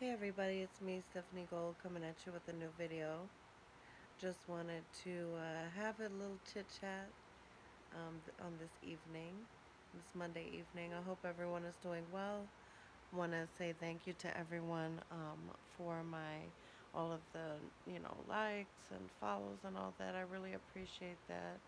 Hey everybody, it's me, Stephanie Gold, coming at you with a new video. Just wanted to have a little chit chat on this evening, this Monday evening. I hope everyone is doing well. Want to say thank you to everyone for my all of the likes and follows and all that. I really appreciate that,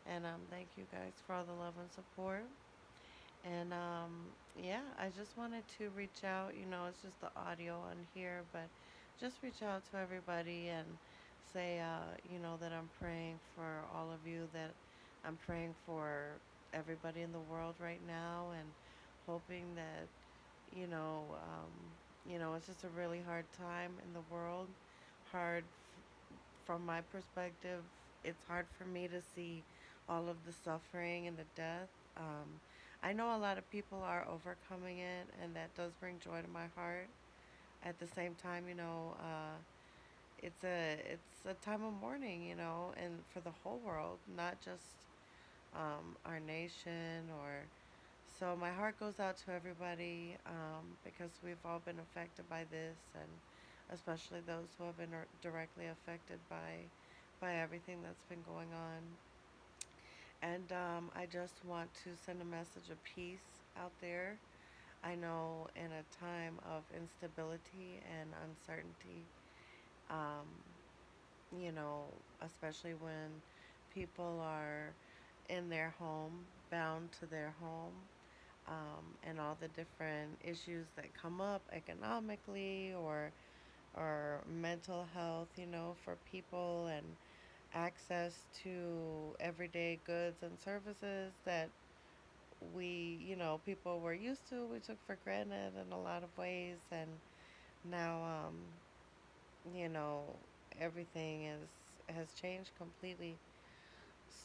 and thank you guys for all the love and support. And yeah, I just wanted to reach out. It's just the audio on here, but just reach out to everybody and say, that I'm praying for all of you, that I'm praying for everybody in the world right now, and hoping that, you know, it's just a really hard time in the world. Hard from my perspective, it's hard for me to see all of the suffering and the death. I know a lot of people are overcoming it, and that does bring joy to my heart. At the same time, it's a time of mourning, and for the whole world, not just our nation or. So my heart goes out to everybody because we've all been affected by this, and especially those who have been directly affected by everything that's been going on. And I just want to send a message of peace out there. I know in a time of instability and uncertainty, um, you know, especially when people are in their home, bound to their home, and all the different issues that come up economically or mental health, for people, and access to everyday goods and services that people were used to, we took for granted in a lot of ways. And now, you know, everything has changed completely.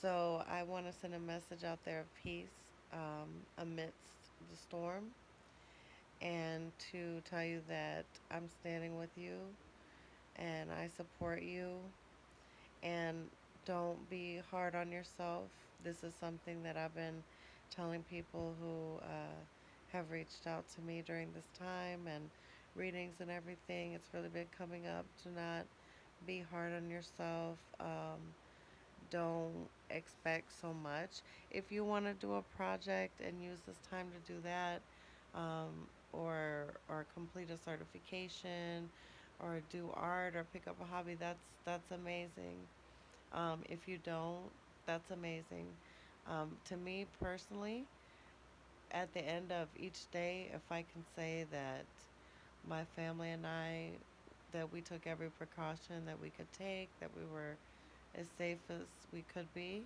So I want to send a message out there of peace amidst the storm, and to tell you that I'm standing with you and I support you. And don't be hard on yourself. This is something that I've been telling people who have reached out to me during this time and readings and everything. It's really been coming up. Do not be hard on yourself. Don't expect so much. If you want to do a project and use this time to do that, um, or complete a certification, or do art, or pick up a hobby, that's amazing. If you don't, that's amazing. To me personally, at the end of each day, if I can say that my family and I, that we took every precaution that we could take, that we were as safe as we could be,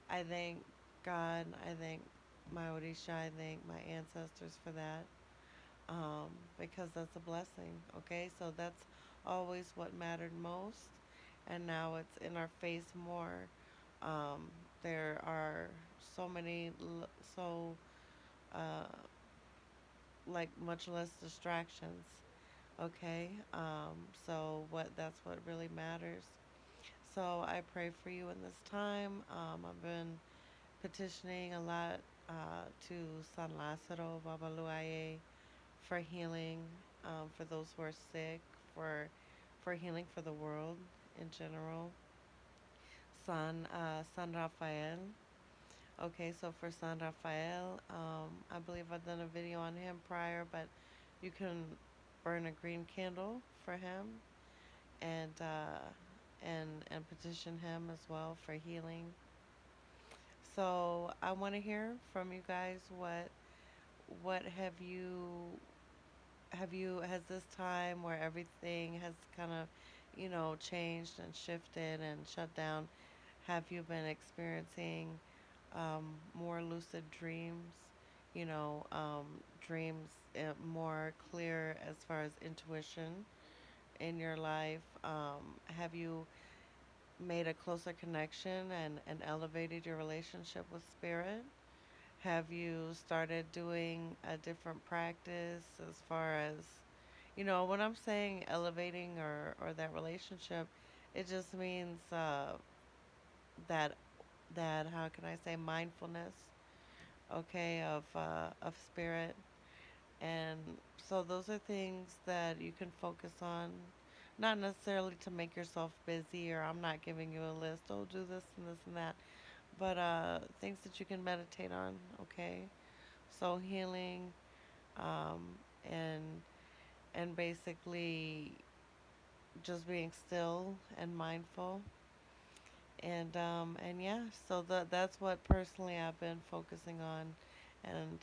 I thank God, I thank my Orisha, I thank my ancestors for that, because that's a blessing, okay? So that's always what mattered most, and now it's in our face more. Um, there are so many, so, uh, like, much less distractions, okay? So that's what really matters. So I pray for you in this time. I've been petitioning a lot to San Lazaro, Babaluaye, for healing, for those who are sick, for healing for the world in general. San Rafael. Okay, so for San Rafael, I believe I've done a video on him prior, but you can burn a green candle for him, and and petition him as well for healing. So I want to hear from you guys. What has this time where everything has kind of, changed and shifted and shut down, have you been experiencing more lucid dreams? You know, dreams more clear as far as intuition in your life? Have you made a closer connection and elevated your relationship with spirit? Have you started doing a different practice as far as, when I'm saying elevating or that relationship, it just means that how can I say, mindfulness, okay, of spirit, And so those are things that you can focus on, not necessarily to make yourself busy, or I'm not giving you a list, oh, do this and this and that, but things that you can meditate on, okay? So healing, um, and basically just being still and mindful. And yeah, so that's what personally I've been focusing on, and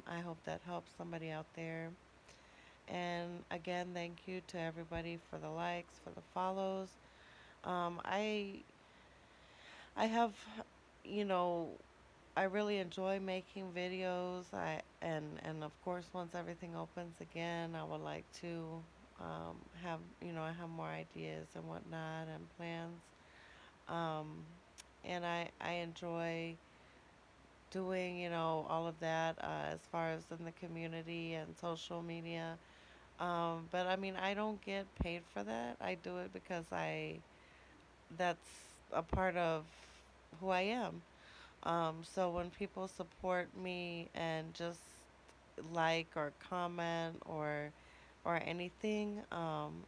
I hope that helps somebody out there. And again, thank you to everybody for the likes, for the follows. I have, you know, I really enjoy making videos. And of course, once everything opens again, I would like to have, I have more ideas and whatnot and plans. Um, and I enjoy doing, all of that as far as in the community and social media. But I mean, I don't get paid for that. I do it because that's a part of who I am. So when people support me and just like or comment or anything,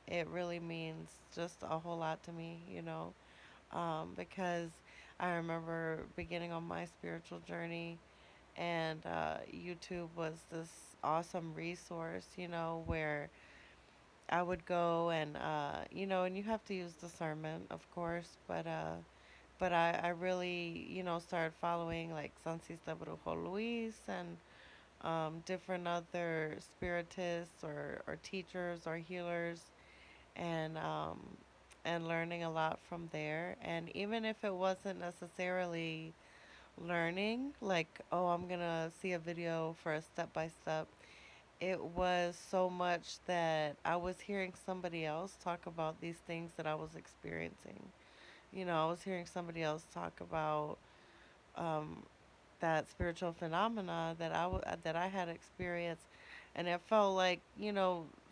it really means just a whole lot to me. Because I remember beginning on my spiritual journey, and YouTube was this awesome resource, where I would go and and you have to use discernment, of course, but I really, started following like Sancista Brujo Luis and different other spiritists or teachers or healers, and learning a lot from there. And even if it wasn't necessarily learning, like, oh, I'm gonna see a video for a step by step, it was so much that I was hearing somebody else talk about these things that I was experiencing. I was hearing somebody else talk about um, that spiritual phenomena that I had experienced, and it felt like,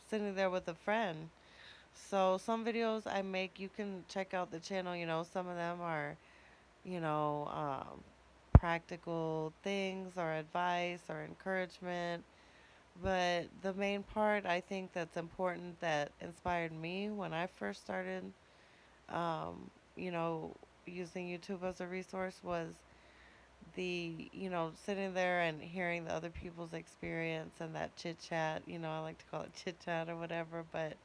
sitting there with a friend. So some videos I make, you can check out the channel. Some of them are, you know, um, practical things or advice or encouragement. But the main part I think that's important that inspired me when I first started, um, you know, using YouTube as a resource was sitting there and hearing the other people's experience and that chit chat. I like to call it chit chat or whatever, but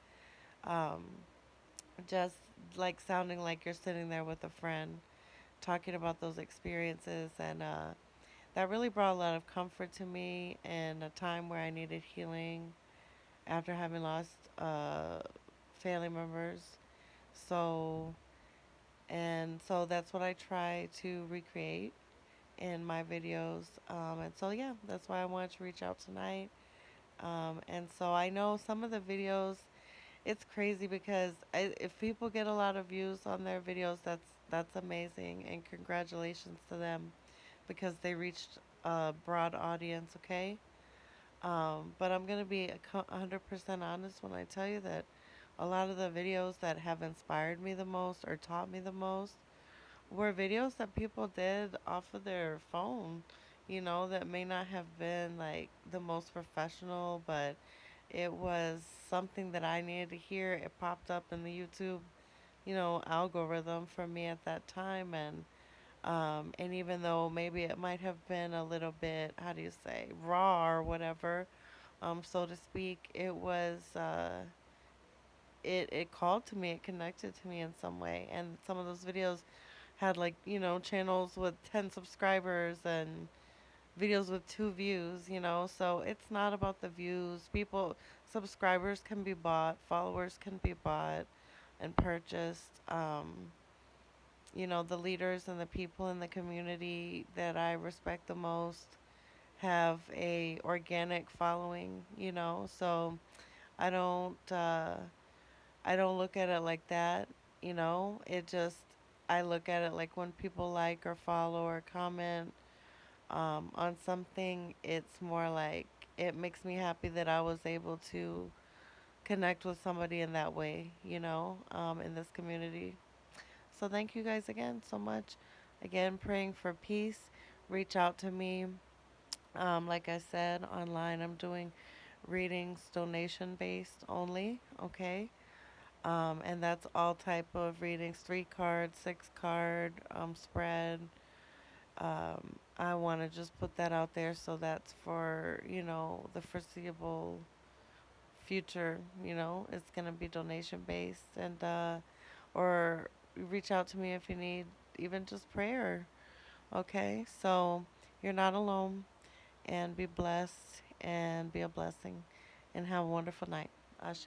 um, just like sounding like you're sitting there with a friend talking about those experiences. And that really brought a lot of comfort to me in a time where I needed healing after having lost family members. So, and so that's what I try to recreate in my videos. And so, yeah, that's why I wanted to reach out tonight. And so I know some of the videos, it's crazy because if people get a lot of views on their videos, that's amazing, and congratulations to them because they reached a broad audience. Okay, but I'm gonna be 100% honest when I tell you that a lot of the videos that have inspired me the most or taught me the most were videos that people did off of their phone, that may not have been like the most professional, but it was something that I needed to hear. It popped up in the YouTube, algorithm for me at that time. And even though maybe it might have been a little bit, how do you say, raw or whatever, so to speak, it called to me, it connected to me in some way. And some of those videos had like, channels with 10 subscribers and videos with 2 views, so it's not about the views. Subscribers can be bought, followers can be bought and purchased. The leaders and the people in the community that I respect the most have a organic following, so I don't, uh, I don't look at it like that, it just, I look at it like when people like or follow or comment on something, it's more like it makes me happy that I was able to connect with somebody in that way, in this community. So thank you guys again so much. Again, praying for peace. Reach out to me. Like I said, online, I'm doing readings donation based only, okay? And that's all type of readings, 3 card, 6 card, spread. I want to just put that out there, so that's for, the foreseeable future, it's going to be donation based. And, or reach out to me if you need even just prayer, okay? So you're not alone, and be blessed and be a blessing and have a wonderful night. Ashe.